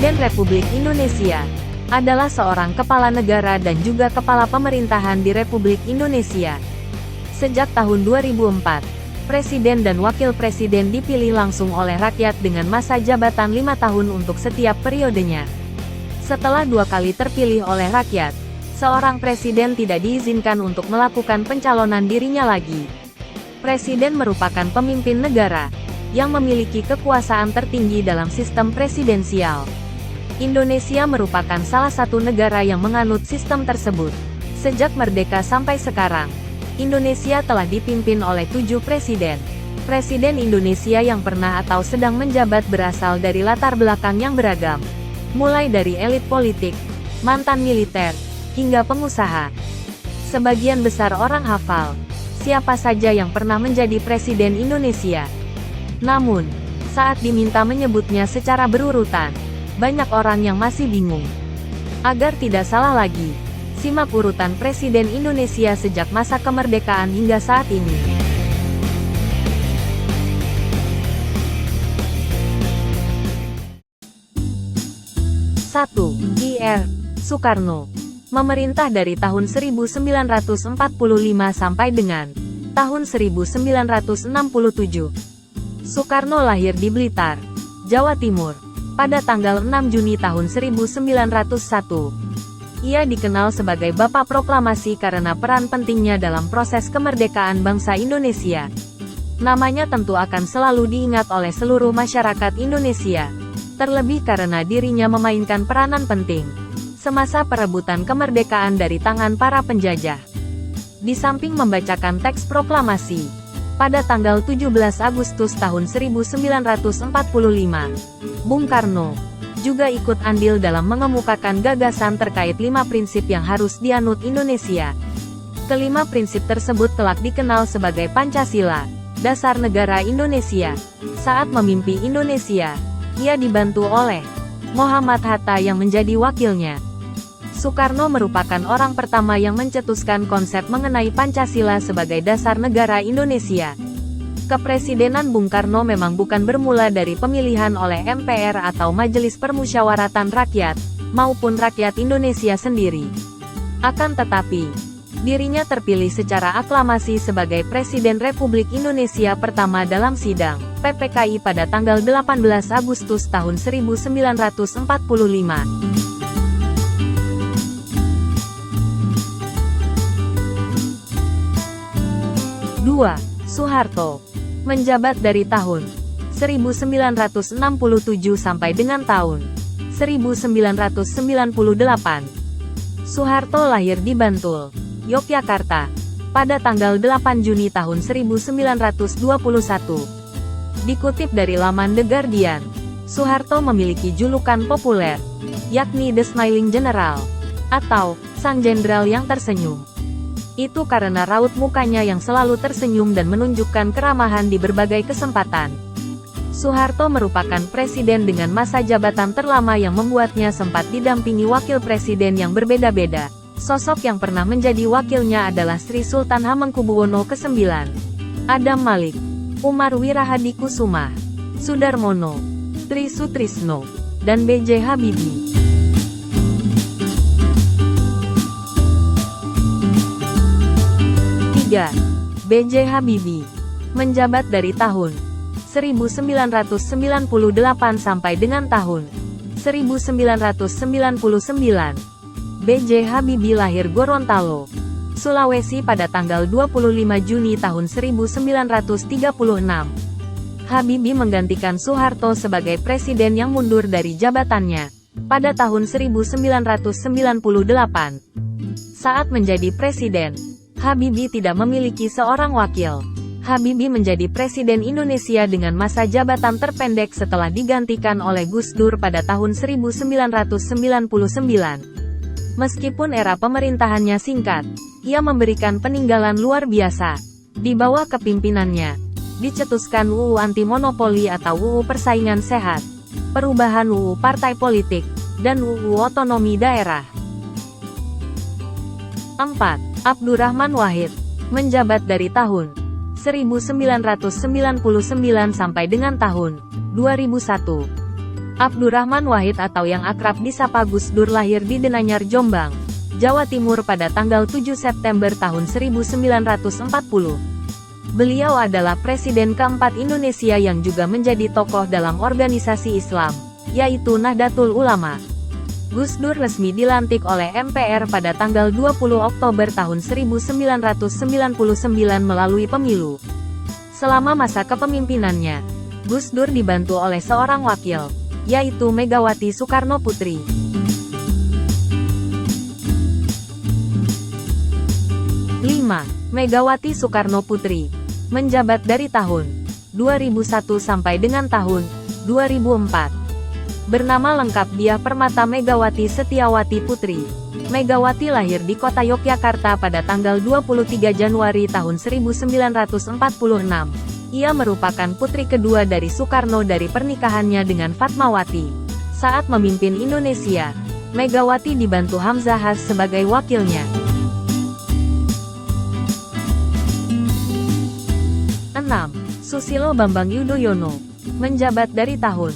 Presiden Republik Indonesia adalah seorang kepala negara dan juga kepala pemerintahan di Republik Indonesia. Sejak tahun 2004, Presiden dan Wakil Presiden dipilih langsung oleh rakyat dengan masa jabatan 5 tahun untuk setiap periodenya. Setelah 2 kali terpilih oleh rakyat, seorang presiden tidak diizinkan untuk melakukan pencalonan dirinya lagi. Presiden merupakan pemimpin negara yang memiliki kekuasaan tertinggi dalam sistem presidensial. Indonesia merupakan salah satu negara yang menganut sistem tersebut. Sejak merdeka sampai sekarang, Indonesia telah dipimpin oleh 7 presiden. Presiden Indonesia yang pernah atau sedang menjabat berasal dari latar belakang yang beragam, mulai dari elit politik, mantan militer, hingga pengusaha. Sebagian besar orang hafal siapa saja yang pernah menjadi presiden Indonesia. Namun, saat diminta menyebutnya secara berurutan, banyak orang yang masih bingung. Agar tidak salah lagi, simak urutan presiden Indonesia sejak masa kemerdekaan hingga saat ini. 1. Ir. Soekarno. Memerintah dari tahun 1945 sampai dengan tahun 1967. Soekarno lahir di Blitar, Jawa Timur, pada tanggal 6 Juni tahun 1901. Ia dikenal sebagai Bapak Proklamasi karena peran pentingnya dalam proses kemerdekaan bangsa Indonesia. Namanya tentu akan selalu diingat oleh seluruh masyarakat Indonesia, terlebih karena dirinya memainkan peranan penting semasa perebutan kemerdekaan dari tangan para penjajah. Di samping membacakan teks proklamasi, pada tanggal 17 Agustus tahun 1945, Bung Karno juga ikut andil dalam mengemukakan gagasan terkait 5 prinsip yang harus dianut Indonesia. Kelima prinsip tersebut kelak dikenal sebagai Pancasila, dasar negara Indonesia. Saat memimpin Indonesia, ia dibantu oleh Muhammad Hatta yang menjadi wakilnya. Soekarno merupakan orang pertama yang mencetuskan konsep mengenai Pancasila sebagai dasar negara Indonesia. Kepresidenan Bung Karno memang bukan bermula dari pemilihan oleh MPR atau Majelis Permusyawaratan Rakyat, maupun rakyat Indonesia sendiri. Akan tetapi, dirinya terpilih secara aklamasi sebagai Presiden Republik Indonesia pertama dalam sidang PPKI pada tanggal 18 Agustus tahun 1945. 2. Soeharto. Menjabat dari tahun 1967 sampai dengan tahun 1998. Soeharto lahir di Bantul, Yogyakarta, pada tanggal 8 Juni tahun 1921. Dikutip dari laman The Guardian, Soeharto memiliki julukan populer, yakni The Smiling General, atau Sang Jenderal yang Tersenyum. Itu karena raut mukanya yang selalu tersenyum dan menunjukkan keramahan di berbagai kesempatan. Soeharto merupakan presiden dengan masa jabatan terlama yang membuatnya sempat didampingi wakil presiden yang berbeda-beda. Sosok yang pernah menjadi wakilnya adalah Sri Sultan Hamengkubuwono ke-9, Adam Malik, Umar Wirahadikusuma, Sudarmono, Tri Sutrisno, dan B.J. Habibie. 3. B.J. Habibie. Menjabat dari tahun 1998 sampai dengan tahun 1999. B.J. Habibie lahir Gorontalo, Sulawesi pada tanggal 25 Juni tahun 1936. Habibie menggantikan Soeharto sebagai presiden yang mundur dari jabatannya pada tahun 1998. Saat menjadi presiden, Habibie tidak memiliki seorang wakil. Habibie menjadi Presiden Indonesia dengan masa jabatan terpendek setelah digantikan oleh Gus Dur pada tahun 1999. Meskipun era pemerintahannya singkat, ia memberikan peninggalan luar biasa. Di bawah kepimimpinannya, dicetuskan UU Anti Monopoli atau UU Persaingan Sehat, perubahan UU Partai Politik, dan UU Otonomi Daerah. 4. Abdurrahman Wahid. Menjabat dari tahun 1999 sampai dengan tahun 2001. Abdurrahman Wahid atau yang akrab disapa Gus Dur lahir di Denanyar, Jombang, Jawa Timur pada tanggal 7 September tahun 1940. Beliau adalah Presiden keempat Indonesia yang juga menjadi tokoh dalam organisasi Islam, yaitu Nahdlatul Ulama. Gus Dur resmi dilantik oleh MPR pada tanggal 20 Oktober tahun 1999 melalui pemilu. Selama masa kepemimpinannya, Gus Dur dibantu oleh seorang wakil, yaitu Megawati Soekarno Putri. 5. Megawati Soekarno Putri menjabat dari tahun 2001 sampai dengan tahun 2004. Bernama lengkap Diah Permata Megawati Setiawati Putri. Megawati lahir di kota Yogyakarta pada tanggal 23 Januari tahun 1946. Ia merupakan putri kedua dari Soekarno dari pernikahannya dengan Fatmawati. Saat memimpin Indonesia, Megawati dibantu Hamzah Has sebagai wakilnya. 6. Susilo Bambang Yudhoyono menjabat dari tahun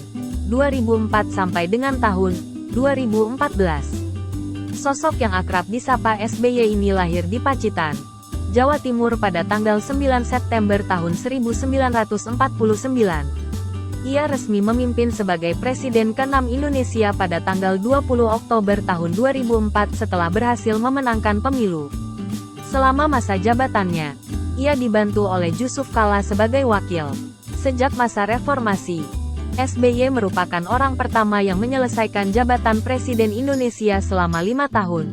2004 sampai dengan tahun 2014. Sosok yang akrab disapa SBY ini lahir di Pacitan, Jawa Timur pada tanggal 9 September tahun 1949. Ia resmi memimpin sebagai Presiden ke-6 Indonesia pada tanggal 20 Oktober tahun 2004 setelah berhasil memenangkan pemilu. Selama masa jabatannya, ia dibantu oleh Jusuf Kalla sebagai wakil. Sejak masa reformasi, SBY merupakan orang pertama yang menyelesaikan jabatan Presiden Indonesia selama 5 tahun.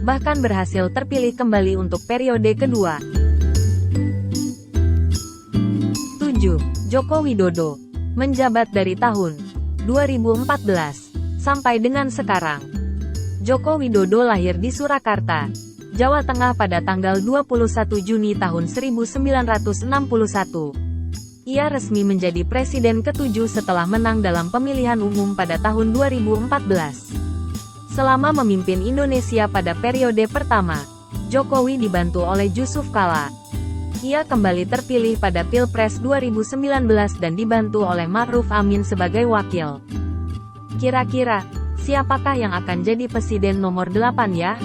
Bahkan berhasil terpilih kembali untuk periode kedua. 7. Joko Widodo menjabat dari tahun 2014 sampai dengan sekarang. Joko Widodo lahir di Surakarta, Jawa Tengah pada tanggal 21 Juni tahun 1961. Ia resmi menjadi presiden ke-7 setelah menang dalam pemilihan umum pada tahun 2014. Selama memimpin Indonesia pada periode pertama, Jokowi dibantu oleh Jusuf Kalla. Ia kembali terpilih pada Pilpres 2019 dan dibantu oleh Ma'ruf Amin sebagai wakil. Kira-kira, siapakah yang akan jadi presiden nomor 8 ya?